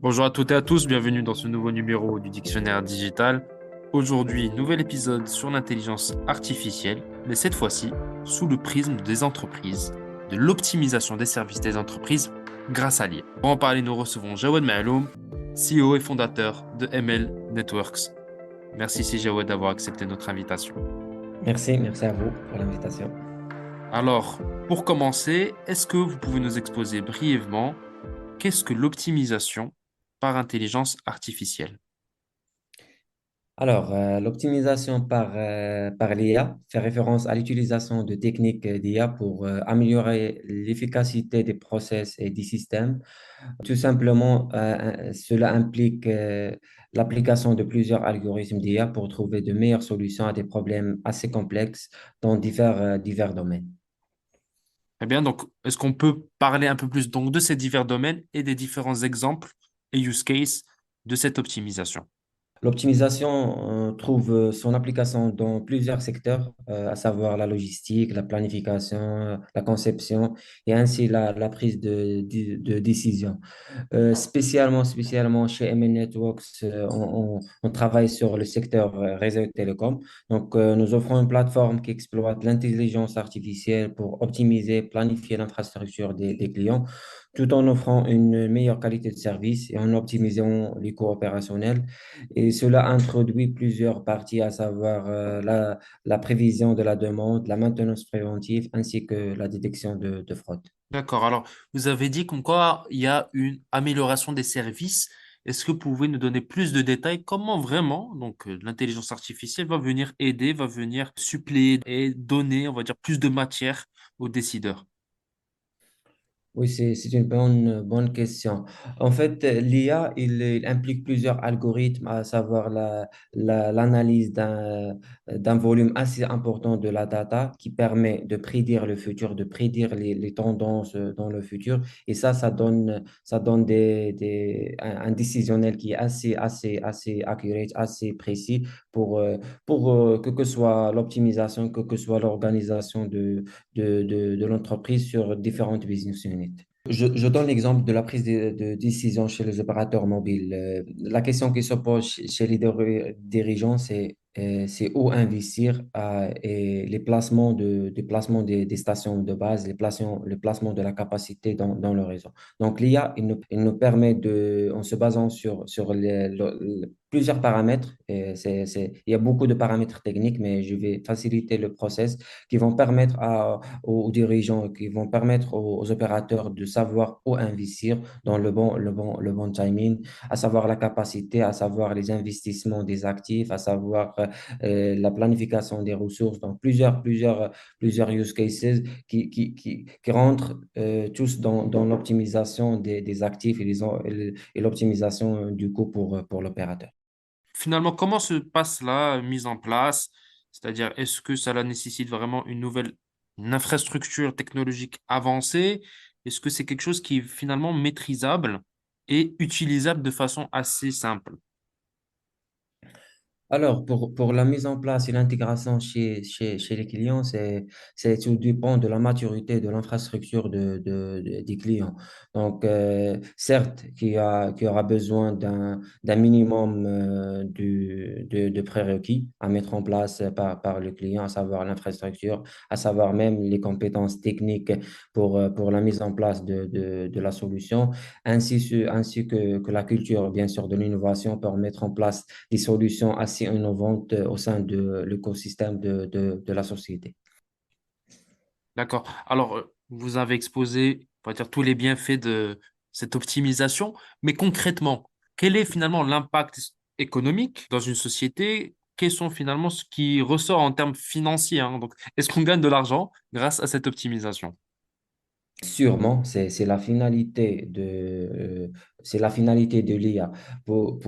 Bonjour à toutes et à tous, bienvenue dans ce nouveau numéro du Dictionnaire digital. Aujourd'hui, nouvel épisode sur l'intelligence artificielle, mais cette fois-ci sous le prisme des entreprises, de l'optimisation des services des entreprises grâce à l'IA. Pour en parler, nous recevons Jawed Maaloum, CEO et fondateur de ML Networks. Merci si Jawed d'avoir accepté notre invitation. Merci à vous pour l'invitation. Alors, pour commencer, est-ce que vous pouvez nous exposer brièvement qu'est-ce que l'optimisation par intelligence artificielle? L'optimisation par l'IA fait référence à l'utilisation de techniques d'IA pour améliorer l'efficacité des process et des systèmes. Tout simplement, cela implique l'application de plusieurs algorithmes d'IA pour trouver de meilleures solutions à des problèmes assez complexes dans divers domaines. Très bien, donc est-ce qu'on peut parler un peu plus donc, de ces divers domaines et des différents exemples et use cases de cette optimisation? L'optimisation trouve son application dans plusieurs secteurs, à savoir la logistique, la planification, la conception et ainsi la prise de décision. Spécialement chez MN Networks, on travaille sur le secteur réseau et télécom. Nous offrons une plateforme qui exploite l'intelligence artificielle pour optimiser, planifier l'infrastructure des clients, tout en offrant une meilleure qualité de service et en optimisant les coûts opérationnels. Et cela introduit plusieurs parties, à savoir la prévision de la demande, la maintenance préventive ainsi que la détection de fraude. D'accord, alors vous avez dit comme quoi il y a une amélioration des services. Est-ce que vous pouvez nous donner plus de détails? Comment vraiment l'intelligence artificielle va venir aider, va venir suppléer et donner, on va dire, plus de matière aux décideurs? Oui, c'est une bonne question. En fait, l'IA, il implique plusieurs algorithmes, à savoir l'analyse d'un volume assez important de la data qui permet de prédire le futur, de prédire les tendances dans le futur. Et ça donne un décisionnel qui est assez accurate, assez précis pour que soit l'optimisation, que soit l'organisation de l'entreprise sur différentes business units. Je donne l'exemple de la prise de décision chez les opérateurs mobiles. La question qui se pose chez les dirigeants, c'est où investir et les placements des placements des stations de base, le placement de la capacité dans le réseau. Donc, l'IA, il nous permet en se basant sur plusieurs paramètres, il y a beaucoup de paramètres techniques, mais je vais faciliter le process qui vont permettre aux dirigeants, qui vont permettre aux opérateurs de savoir où investir dans le bon timing, à savoir la capacité, à savoir les investissements des actifs, à savoir la planification des ressources. Donc, plusieurs use cases qui rentrent tous dans l'optimisation des actifs et l'optimisation du coût pour l'opérateur. Finalement, comment se passe la mise en place? C'est-à-dire, est-ce que cela nécessite vraiment une infrastructure technologique avancée? Est-ce que c'est quelque chose qui est finalement maîtrisable et utilisable de façon assez simple? Pour la mise en place et l'intégration chez les clients, tout dépend de la maturité de l'infrastructure des clients. Certes, qu'il y aura besoin d'un minimum de prérequis à mettre en place par le client, à savoir l'infrastructure, à savoir même les compétences techniques pour la mise en place de la solution, ainsi que la culture, bien sûr, de l'innovation pour mettre en place des solutions assez innovantes au sein de l'écosystème de la société. D'accord. Alors, vous avez exposé, on va dire, tous les bienfaits de cette optimisation, mais concrètement, quel est finalement l'impact économique dans une société? Quels sont finalement ce qui ressort en termes financiers, hein? Donc, est-ce qu'on gagne de l'argent grâce à cette optimisation? Sûrement, c'est la finalité de l'IA. Pour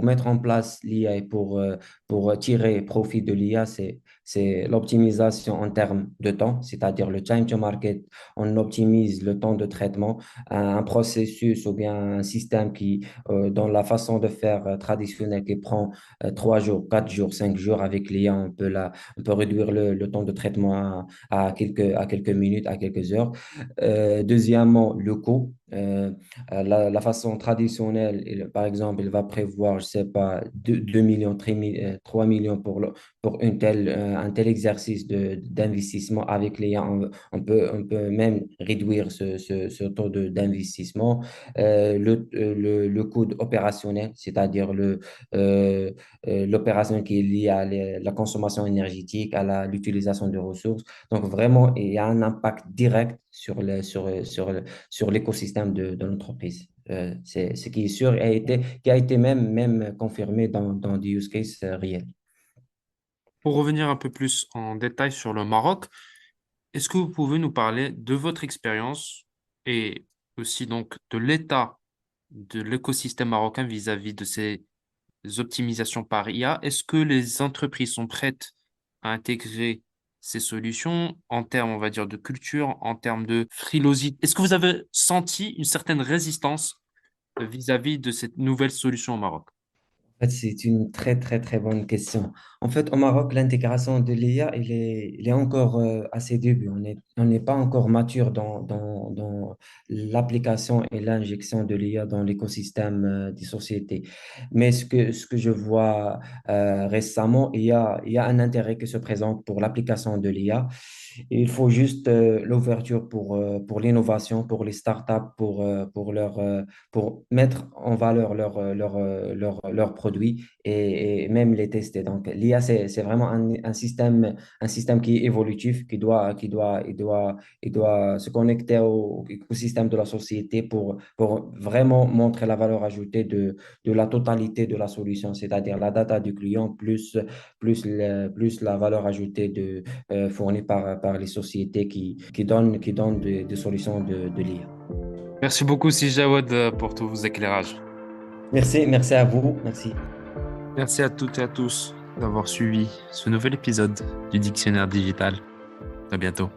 mettre en place l'IA et pour tirer profit de l'IA, c'est l'optimisation en termes de temps, c'est-à-dire le time to market. On optimise le temps de traitement, un processus ou bien un système dans la façon de faire traditionnelle qui prend 3 jours, 4 jours, 5 jours avec l'IA, on peut réduire le temps de traitement à quelques minutes, à quelques heures. Deuxièmement, le coût. Euh, la façon traditionnelle, par exemple, il va prévoir, je sais pas, 2 millions, 3 millions pour un tel exercice d'investissement. Avec l'IA, on peut même réduire ce taux d'investissement. Le coût opérationnel, c'est-à-dire l'opération qui est liée à la consommation énergétique, à l'utilisation de ressources. Donc, vraiment, il y a un impact direct sur l'écosystème de l'entreprise. C'est ce qui est sûr et qui a été même confirmé dans des use cases réels. Pour revenir un peu plus en détail sur le Maroc, est-ce que vous pouvez nous parler de votre expérience et aussi donc de l'état de l'écosystème marocain vis-à-vis de ces optimisations par IA? Est-ce que les entreprises sont prêtes à intégrer ces solutions en termes, on va dire, de culture, en termes de frilosité? Est-ce que vous avez senti une certaine résistance vis-à-vis de cette nouvelle solution au Maroc? En fait, c'est une très bonne question. En fait, au Maroc, l'intégration de l'IA, il est encore à ses débuts. On n'est pas encore mature dans l'application et l'injection de l'IA dans l'écosystème des sociétés. Mais ce que je vois récemment, il y a un intérêt qui se présente pour l'application de l'IA. Il faut juste l'ouverture pour l'innovation, pour les startups, pour mettre en valeur leurs produits et même les tester. Donc, l'IA, c'est vraiment un système qui est évolutif, il doit se connecter au écosystème de la société pour vraiment montrer la valeur ajoutée de la totalité de la solution, c'est-à-dire la data du client plus la valeur ajoutée fournie par les sociétés qui donnent des solutions de l'IA. Merci beaucoup, Sijawad, pour tous vos éclairages. Merci à vous, merci. Merci à toutes et à tous d'avoir suivi ce nouvel épisode du Dictionnaire digital. À bientôt.